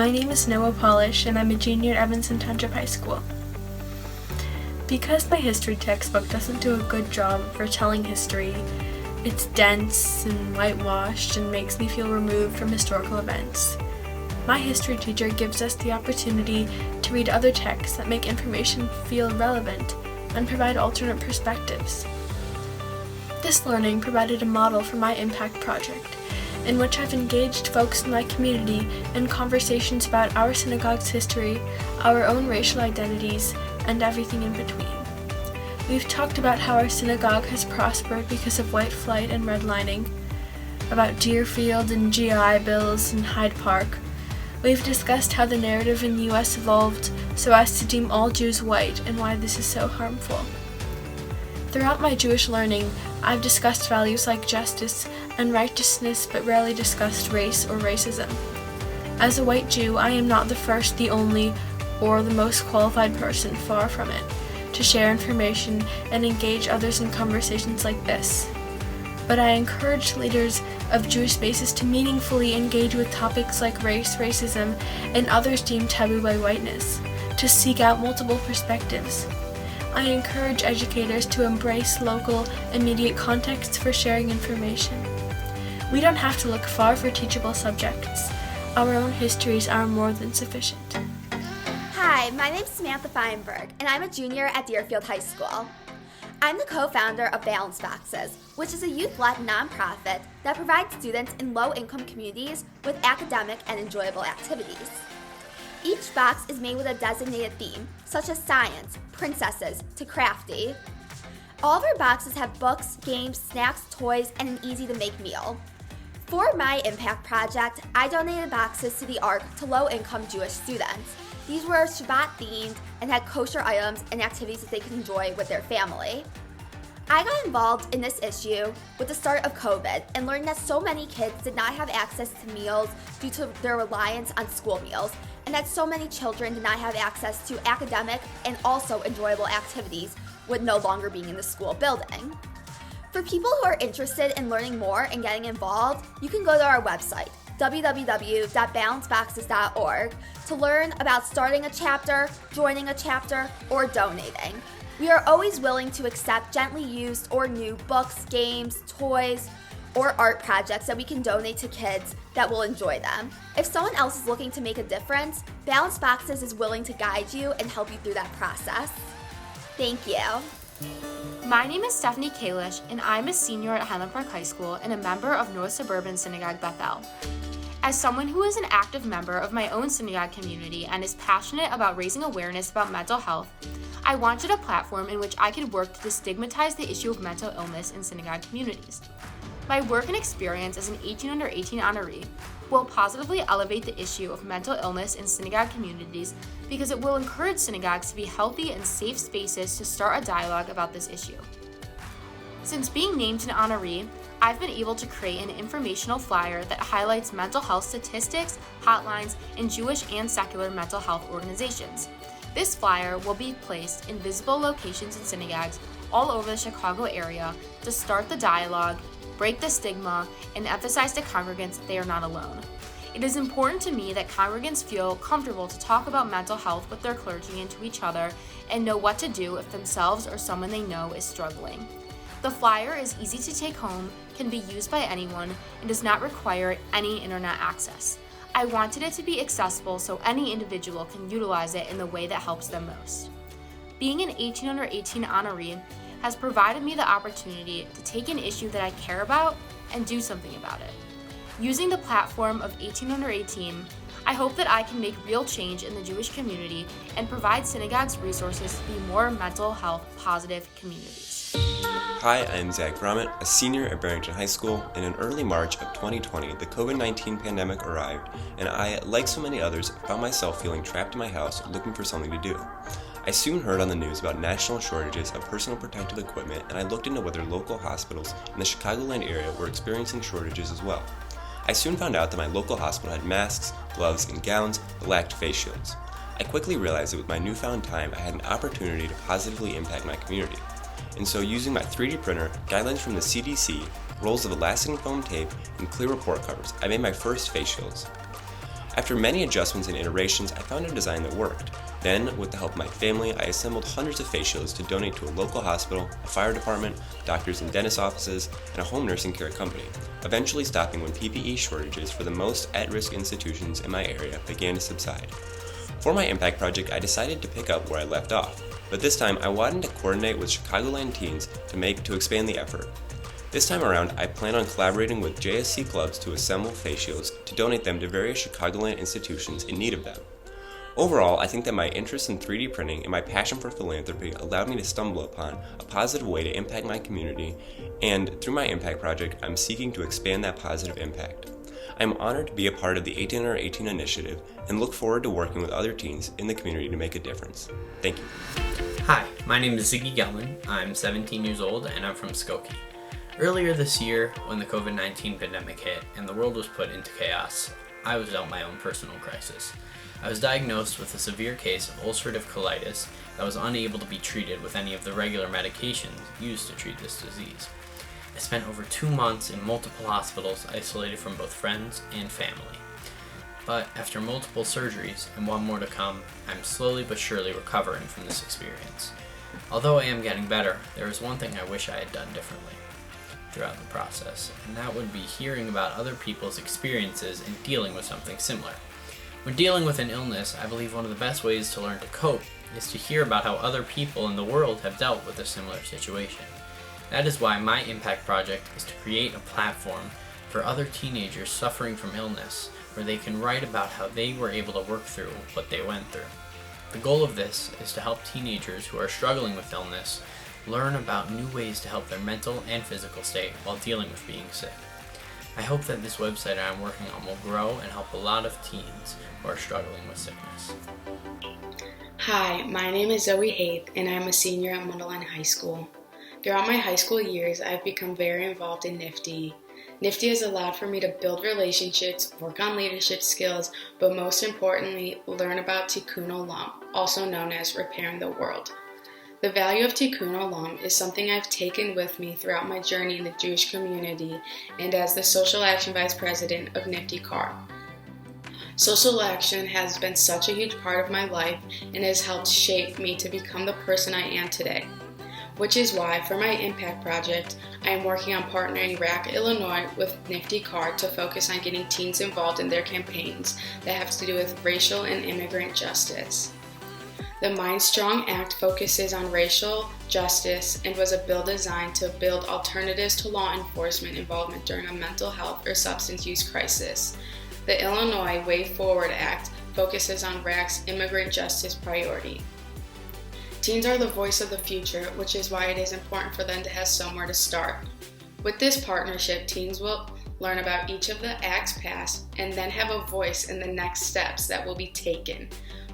My name is Noah Polish, and I'm a junior at Evanston Township High School. Because my history textbook doesn't do a good job for telling history, it's dense and whitewashed and makes me feel removed from historical events. My history teacher gives us the opportunity to read other texts that make information feel relevant and provide alternate perspectives. This learning provided a model for my impact project, in which I've engaged folks in my community in conversations about our synagogue's history, our own racial identities, and everything in between. We've talked about how our synagogue has prospered because of white flight and redlining, about Deerfield and GI Bills and Hyde Park. We've discussed how the narrative in the U.S. evolved so as to deem all Jews white and why this is so harmful. Throughout my Jewish learning, I've discussed values like justice and righteousness, but rarely discussed race or racism. As a white Jew, I am not the first, the only, or the most qualified person, far from it, to share information and engage others in conversations like this. But I encourage leaders of Jewish spaces to meaningfully engage with topics like race, racism, and others deemed taboo by whiteness, to seek out multiple perspectives. I encourage educators to embrace local, immediate contexts for sharing information. We don't have to look far for teachable subjects. Our own histories are more than sufficient. Hi, my name's Samantha Feinberg, and I'm a junior at Deerfield High School. I'm the co-founder of Balance Boxes, which is a youth-led nonprofit that provides students in low-income communities with academic and enjoyable activities. Each box is made with a designated theme, such as science, princesses, to crafty. All of our boxes have books, games, snacks, toys, and an easy-to-make meal. For my impact project, I donated boxes to the Ark to low-income Jewish students. These were Shabbat-themed and had kosher items and activities that they could enjoy with their family. I got involved in this issue with the start of COVID and learned that so many kids did not have access to meals due to their reliance on school meals, and that so many children did not have access to academic and also enjoyable activities with no longer being in the school building. For people who are interested in learning more and getting involved, you can go to our website, www.balanceboxes.org, to learn about starting a chapter, joining a chapter, or donating. We are always willing to accept gently used or new books, games, toys, or art projects that we can donate to kids that will enjoy them. If someone else is looking to make a difference, Balance Boxes is willing to guide you and help you through that process. Thank you. My name is Stephanie Kalish, and I'm a senior at Highland Park High School and a member of North Suburban Synagogue Bethel. As someone who is an active member of my own synagogue community and is passionate about raising awareness about mental health, I wanted a platform in which I could work to destigmatize the issue of mental illness in synagogue communities. My work and experience as an 18 under 18 honoree will positively elevate the issue of mental illness in synagogue communities because it will encourage synagogues to be healthy and safe spaces to start a dialogue about this issue. Since being named an honoree, I've been able to create an informational flyer that highlights mental health statistics, hotlines, and Jewish and secular mental health organizations. This flyer will be placed in visible locations in synagogues all over the Chicago area to start the dialogue, break the stigma, and emphasize to congregants that they are not alone. It is important to me that congregants feel comfortable to talk about mental health with their clergy and to each other and know what to do if themselves or someone they know is struggling. The flyer is easy to take home, can be used by anyone, and does not require any internet access. I wanted it to be accessible so any individual can utilize it in the way that helps them most. Being an 18 under 18 honoree has provided me the opportunity to take an issue that I care about and do something about it. Using the platform of 18 under 18, I hope that I can make real change in the Jewish community and provide synagogues resources to be more mental health positive communities. Hi, I'm Zach Grummet, a senior at Barrington High School. In early March of 2020, the COVID-19 pandemic arrived, and I, like so many others, found myself feeling trapped in my house looking for something to do. I soon heard on the news about national shortages of personal protective equipment, and I looked into whether local hospitals in the Chicagoland area were experiencing shortages as well. I soon found out that my local hospital had masks, gloves, and gowns but lacked face shields. I quickly realized that with my newfound time, I had an opportunity to positively impact my community. And so using my 3D printer, guidelines from the CDC, rolls of elastic foam tape, and clear report covers, I made my first face shields. After many adjustments and iterations, I found a design that worked. Then, with the help of my family, I assembled hundreds of face shields to donate to a local hospital, a fire department, doctors and dentist offices, and a home nursing care company, eventually stopping when PPE shortages for the most at-risk institutions in my area began to subside. For my impact project, I decided to pick up where I left off, but this time I wanted to coordinate with Chicagoland teens to expand the effort. This time around, I plan on collaborating with JSC clubs to assemble face shields to donate them to various Chicagoland institutions in need of them. Overall, I think that my interest in 3D printing and my passion for philanthropy allowed me to stumble upon a positive way to impact my community, and through my impact project, I'm seeking to expand that positive impact. I am honored to be a part of the 18 Under 18 initiative and look forward to working with other teens in the community to make a difference. Thank you. Hi, my name is Ziggy Gelman. I'm 17 years old and I'm from Skokie. Earlier this year, when the COVID-19 pandemic hit and the world was put into chaos, I was dealt my own personal crisis. I was diagnosed with a severe case of ulcerative colitis that was unable to be treated with any of the regular medications used to treat this disease. I spent over 2 months in multiple hospitals, isolated from both friends and family. But after multiple surgeries and one more to come, I'm slowly but surely recovering from this experience. Although I am getting better, there is one thing I wish I had done differently throughout the process, and that would be hearing about other people's experiences in dealing with something similar. When dealing with an illness, I believe one of the best ways to learn to cope is to hear about how other people in the world have dealt with a similar situation. That is why my impact project is to create a platform for other teenagers suffering from illness, where they can write about how they were able to work through what they went through. The goal of this is to help teenagers who are struggling with illness learn about new ways to help their mental and physical state while dealing with being sick. I hope that this website I'm working on will grow and help a lot of teens who are struggling with sickness. Hi, my name is Zoe Haith, and I'm a senior at Mundelein High School. Throughout my high school years, I've become very involved in NIFTY. NIFTY has allowed for me to build relationships, work on leadership skills, but most importantly, learn about Tikkun Olam, also known as repairing the world. The value of Tikkun Olam is something I've taken with me throughout my journey in the Jewish community and as the Social Action Vice President of NIFTY CAR. Social action has been such a huge part of my life and has helped shape me to become the person I am today. Which is why, for my impact project, I am working on partnering RAC Illinois with NIFTY CAR to focus on getting teens involved in their campaigns that have to do with racial and immigrant justice. The Mind Strong Act focuses on racial justice and was a bill designed to build alternatives to law enforcement involvement during a mental health or substance use crisis. The Illinois Way Forward Act focuses on RAC's immigrant justice priority. Teens are the voice of the future, which is why it is important for them to have somewhere to start. With this partnership, teens will learn about each of the acts passed and then have a voice in the next steps that will be taken.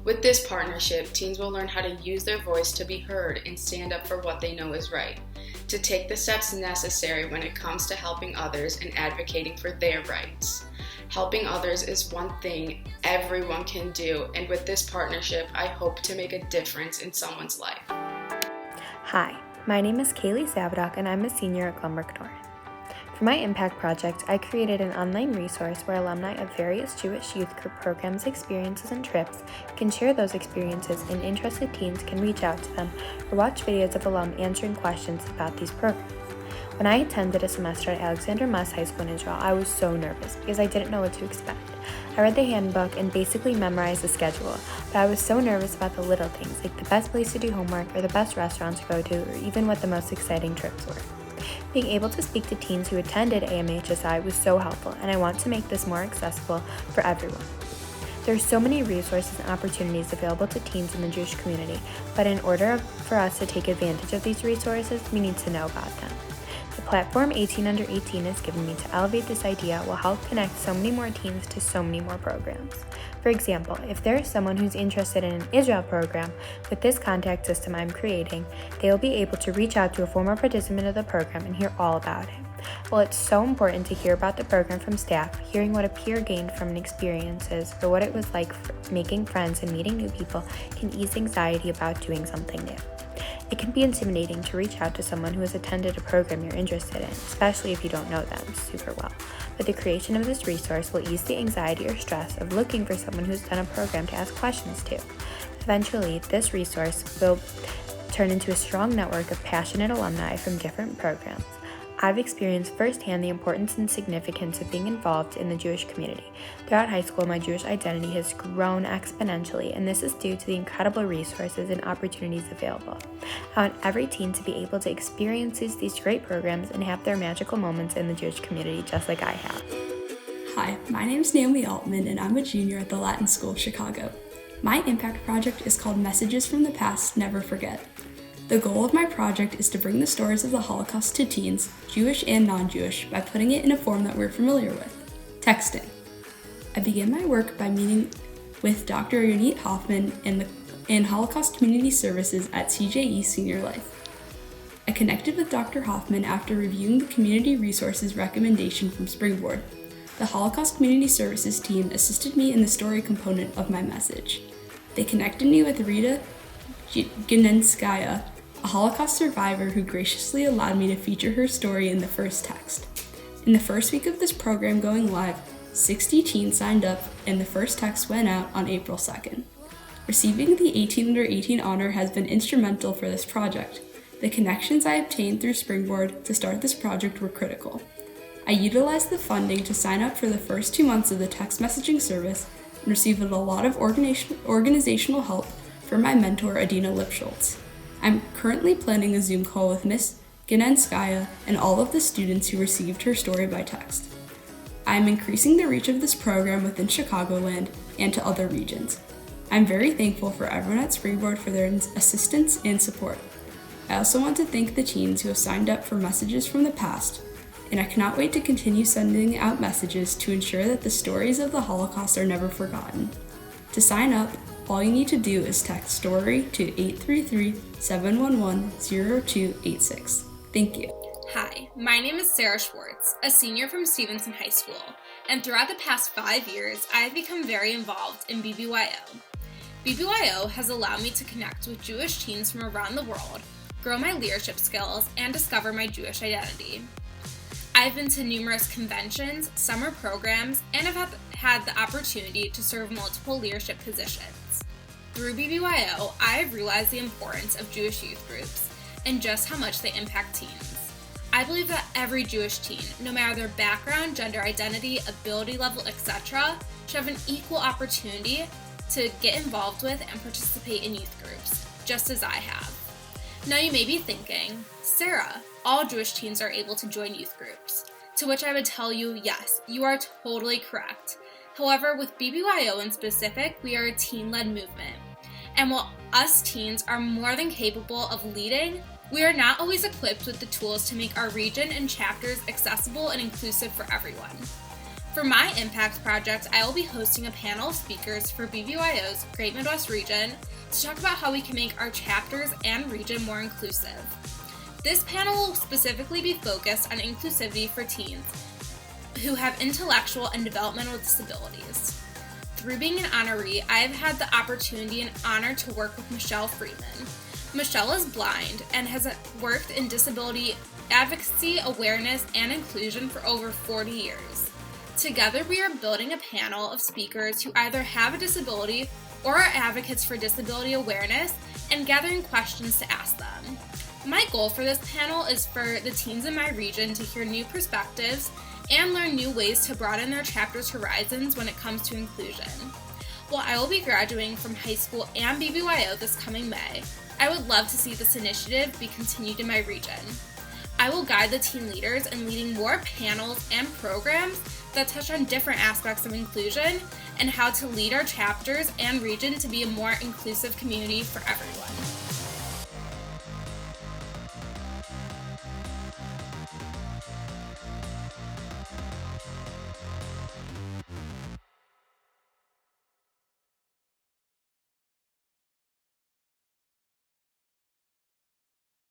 With this partnership, teens will learn how to use their voice to be heard and stand up for what they know is right, to take the steps necessary when it comes to helping others and advocating for their rights. Helping others is one thing everyone can do, and with this partnership, I hope to make a difference in someone's life. Hi, my name is Kaylee Sabadock, and I'm a senior at Glenbrook North. For my impact project, I created an online resource where alumni of various Jewish youth group programs, experiences, and trips can share those experiences, and interested teens can reach out to them or watch videos of alum answering questions about these programs. When I attended a semester at Alexander Muss High School in Israel, I was so nervous because I didn't know what to expect. I read the handbook and basically memorized the schedule, but I was so nervous about the little things, like the best place to do homework or the best restaurant to go to, or even what the most exciting trips were. Being able to speak to teens who attended AMHSI was so helpful, and I want to make this more accessible for everyone. There are so many resources and opportunities available to teens in the Jewish community, but in order for us to take advantage of these resources, we need to know about them. The platform 18 Under 18 has given me to elevate this idea will help connect so many more teens to so many more programs. For example, if there is someone who's interested in an Israel program, with this contact system I'm creating, they will be able to reach out to a former participant of the program and hear all about it. Well, it's so important to hear about the program from staff, hearing what a peer gained from an experiences or what it was like making friends and meeting new people can ease anxiety about doing something new. It can be intimidating to reach out to someone who has attended a program you're interested in, especially if you don't know them super well. But the creation of this resource will ease the anxiety or stress of looking for someone who's done a program to ask questions to. Eventually, this resource will turn into a strong network of passionate alumni from different programs. I've experienced firsthand the importance and significance of being involved in the Jewish community. Throughout high school, my Jewish identity has grown exponentially, and this is due to the incredible resources and opportunities available. I want every teen to be able to experience these great programs and have their magical moments in the Jewish community just like I have. Hi, my name is Naomi Altman, and I'm a junior at the Latin School of Chicago. My impact project is called Messages from the Past, Never Forget. The goal of my project is to bring the stories of the Holocaust to teens, Jewish and non-Jewish, by putting it in a form that we're familiar with, texting. I began my work by meeting with Dr. Yonit Hoffman in Holocaust Community Services at CJE Senior Life. I connected with Dr. Hoffman after reviewing the Community Resources recommendation from Springboard. The Holocaust Community Services team assisted me in the story component of my message. They connected me with Rita Ginenskaya, a Holocaust survivor who graciously allowed me to feature her story in the first text. In the first week of this program going live, 60 teens signed up, and the first text went out on April 2nd. Receiving the 18 Under 18 honor has been instrumental for this project. The connections I obtained through Springboard to start this project were critical. I utilized the funding to sign up for the first 2 months of the text messaging service and received a lot of organizational help from my mentor, Adina Lipschultz. I'm currently planning a Zoom call with Ms. Ginenskaya and all of the students who received her story by text. I am increasing the reach of this program within Chicagoland and to other regions. I'm very thankful for everyone at Springboard for their assistance and support. I also want to thank the teens who have signed up for Messages from the Past, and I cannot wait to continue sending out messages to ensure that the stories of the Holocaust are never forgotten. To sign up, all you need to do is text STORY to 833-711-0286. Thank you. Hi, my name is Sarah Schwartz, a senior from Stevenson High School, and throughout the past 5 years, I have become very involved in BBYO. BBYO has allowed me to connect with Jewish teens from around the world, grow my leadership skills, and discover my Jewish identity. I've been to numerous conventions, summer programs, and have had the opportunity to serve multiple leadership positions. Through BBYO, I have realized the importance of Jewish youth groups and just how much they impact teens. I believe that every Jewish teen, no matter their background, gender identity, ability level, etc., should have an equal opportunity to get involved with and participate in youth groups, just as I have. Now you may be thinking, Sarah, all Jewish teens are able to join youth groups. To which I would tell you, yes, you are totally correct. However, with BBYO in specific, we are a teen-led movement. And while us teens are more than capable of leading, we are not always equipped with the tools to make our region and chapters accessible and inclusive for everyone. For my Impact project, I will be hosting a panel of speakers for BBYO's Great Midwest region to talk about how we can make our chapters and region more inclusive. This panel will specifically be focused on inclusivity for teens who have intellectual and developmental disabilities. Through being an honoree, I have had the opportunity and honor to work with Michelle Freeman. Michelle is blind and has worked in disability advocacy, awareness, and inclusion for over 40 years. Together, we are building a panel of speakers who either have a disability or are advocates for disability awareness and gathering questions to ask them. My goal for this panel is for the teens in my region to hear new perspectives and learn new ways to broaden their chapter's horizons when it comes to inclusion. While I will be graduating from high school and BBYO this coming May, I would love to see this initiative be continued in my region. I will guide the teen leaders in leading more panels and programs that touch on different aspects of inclusion and how to lead our chapters and region to be a more inclusive community for everyone.